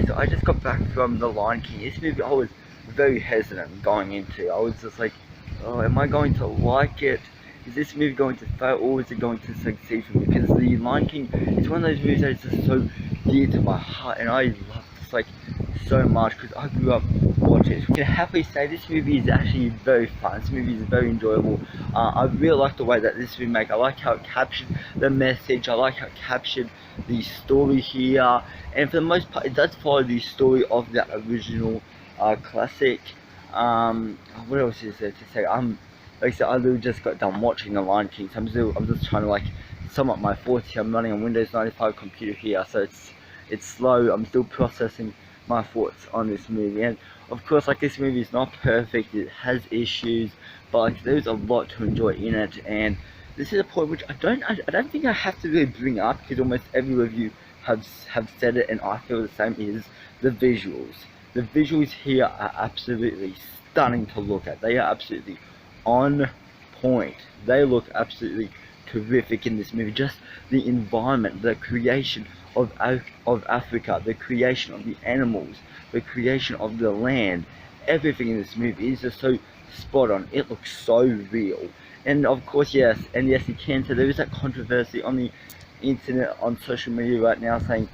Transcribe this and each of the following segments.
Okay, so I just got back from The Lion King. This movie I was very hesitant going into. I was just like, oh, am I going to like it? Is this movie going to fail or is it going to succeed for me? Because The Lion King is one of those movies that is just so dear to my heart, and I love this like so much because I grew up watching it. I can happily say this movie is actually very fun. This movie is very enjoyable. I really like the way that this movie made. I like how it captured the message. I like how it captured the story here, and for the most part it does follow the story of the original classic. What else is there to say? Like I said, I literally just got done watching The Lion King, so I'm just trying to like sum up my thoughts here. I'm running on Windows 95 computer here, so it's slow. I'm still processing my thoughts on this movie, and of course, like, this movie is not perfect. It has issues, but like, there's a lot to enjoy in it, and this is a point which I don't think I have to really bring up because almost every review have said it, and I feel the same. Is the visuals. The visuals here are absolutely stunning to look at. They are absolutely on point. They look absolutely terrific in this movie. Just the environment, the creation of Africa, the creation of the animals, the creation of the land, everything in this movie is just so spot on. It looks so real. And of course, yes, you can say there is that controversy on the internet, on social media right now, saying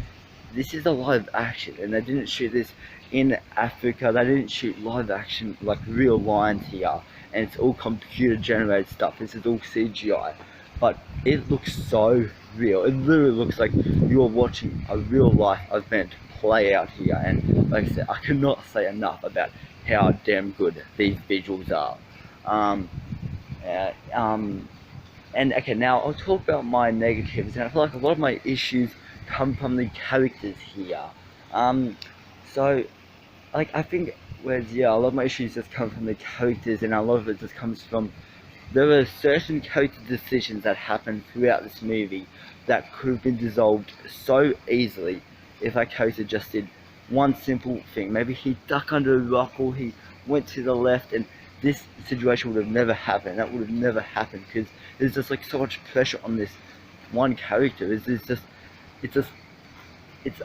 this is a live action and they didn't shoot this in Africa. They didn't shoot live action like real lions here, and it's all computer generated stuff. This is all CGI, but it looks so real. It literally looks like you're watching a real life event play out here, and like I said, I cannot say enough about how damn good these visuals are. Uh, um, and okay, now I'll talk about my negatives, and I feel like a lot of my issues come from the characters here. So, like, I think, whereas, yeah, a lot of my issues just come from the characters, and a lot of it just comes from, there are certain character decisions that happen throughout this movie that could have been dissolved so easily if that character just did one simple thing. Maybe he ducked under a rock, or he went to the left, and this situation would have never happened. That would have never happened because there's just like so much pressure on this one character. I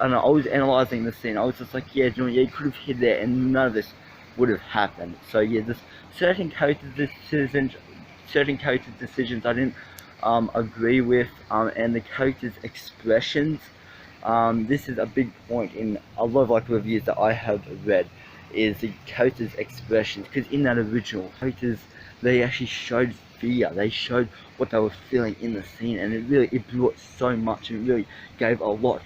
don't know, I was analysing the scene. I was just like, yeah, you could have hid there and none of this would have happened. So yeah, there's certain character decisions I didn't agree with, and the characters' expressions. This is a big point in a lot of like reviews that I have read, is the characters' expressions, because in that original, characters, they actually showed fear. They showed what they were feeling in the scene, and it brought so much, and it really gave a lot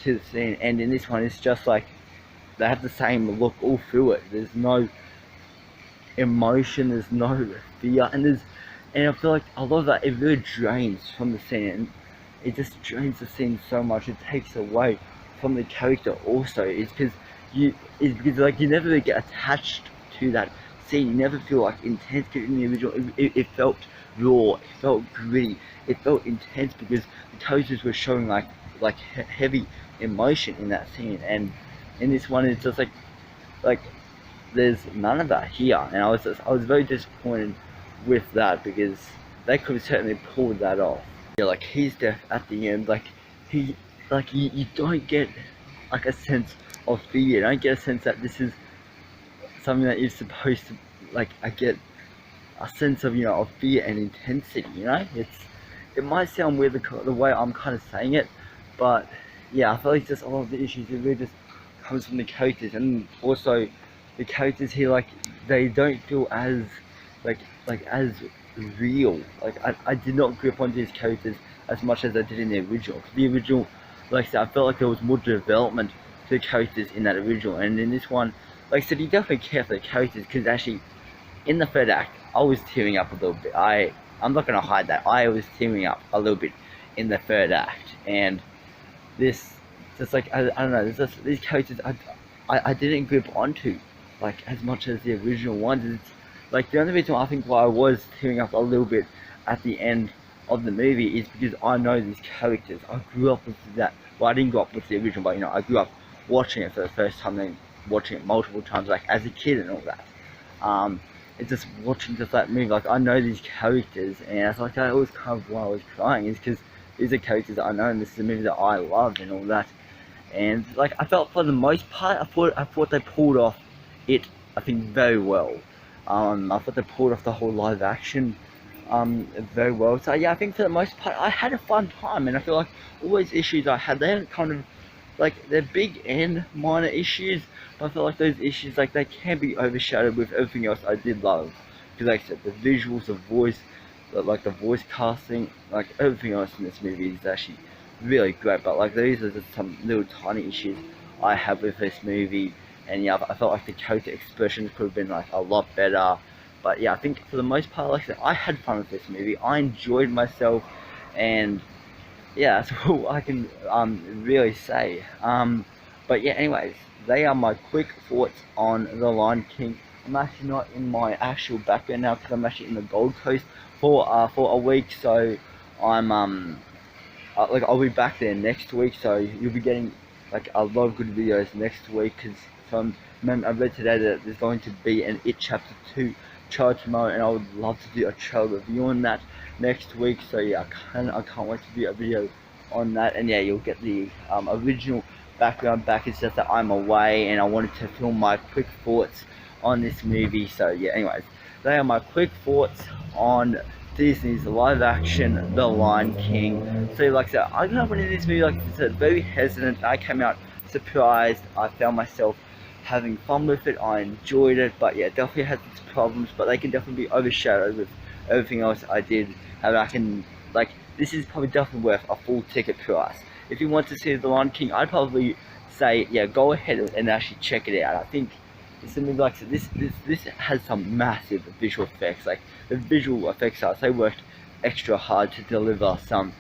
to the scene. And in this one, it's just like they have the same look all through it. There's no emotion, there's no fear, and I feel like a lot of that, it really drains from the scene, and it just drains the scene so much. It takes away from the character also. It's because like you never really get attached to that scene. You never feel like intense, because in the original it felt raw, it felt gritty, it felt intense, because the characters were showing like heavy emotion in that scene. And in this one, it's just like there's none of that here, and I was very disappointed with that, because they could have certainly pulled that off. Yeah, like his death at the end, like you don't get like a sense of fear. You don't get a sense that this is something that you're supposed to, like, I get a sense of, of fear and intensity. It might sound weird the way I'm kind of saying it, but yeah, I feel like just a lot of the issues, it really just comes from the characters, and also the characters here, like, they don't feel as as real. Like, I did not grip onto these characters as much as I did in the original. The original, like I said, I felt like there was more development to the characters in that original, and in this one, like I said, you definitely care for the characters, because actually in the third act I was tearing up a little bit. I'm not gonna hide that I was tearing up a little bit in the third act, and this just like I don't know, there's just these characters I didn't grip onto like as much as the original ones. It's like the only reason I think why I was tearing up a little bit at the end of the movie is because I know these characters. I grew up with that. Well, I didn't grow up with the original, but I grew up watching it for the first time, then watching it multiple times, like as a kid and all that. It's just watching just that movie, like I know these characters, and it's like that was kind of why I was crying, is because these are characters that I know, and this is a movie that I love and all that. and like I felt for the most part, I thought they pulled off it, I think, very well. I thought they pulled off the whole live action very well. So yeah, I think for the most part I had a fun time, and I feel like all those issues I had, they're kind of like they're big and minor issues, but I feel like those issues, like, they can be overshadowed with everything else I did love. Because like I said, the visuals, the voice, like the voice casting, like everything else in this movie is actually really great. But like these are just some little tiny issues I have with this movie, and yeah, I felt like the character expressions could have been like a lot better. But yeah, I think for the most part, like I said, I had fun with this movie. I enjoyed myself, and yeah, that's all I can really say. But yeah, anyways, they are my quick thoughts on The Lion King. I'm actually not in my actual background now because I'm actually in the Gold Coast for a week, so I'm like I'll be back there next week, so you'll be getting like a lot of good videos next week. Because I read today that there's going to be an It Chapter 2 trailer tomorrow, and I would love to do a trailer review on that next week. So yeah, I can't wait to do a video on that, and yeah, you'll get the original background back. It's just that I'm away, and I wanted to film my quick thoughts on this movie. So yeah, anyways, they are my quick thoughts on Disney's live action The Lion King. So like I said, I went into this movie like I said, very hesitant. I came out surprised. I found myself having fun with it. I enjoyed it, but yeah, it definitely has its problems, but they can definitely be overshadowed with everything else I did. And I can, like, this is probably definitely worth a full ticket price. If you want to see The Lion King, I'd probably say, yeah, go ahead and actually check it out. I think it's something like this has some massive visual effects. Like the visual effects artists, they worked extra hard to deliver some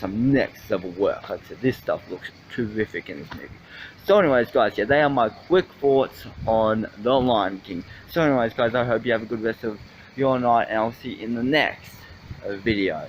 next level work. Like I said, this stuff looks terrific in this movie. So anyways guys, yeah, they are my quick thoughts on The Lion King. So anyways guys, I hope you have a good rest of your night, and I'll see you in the next video.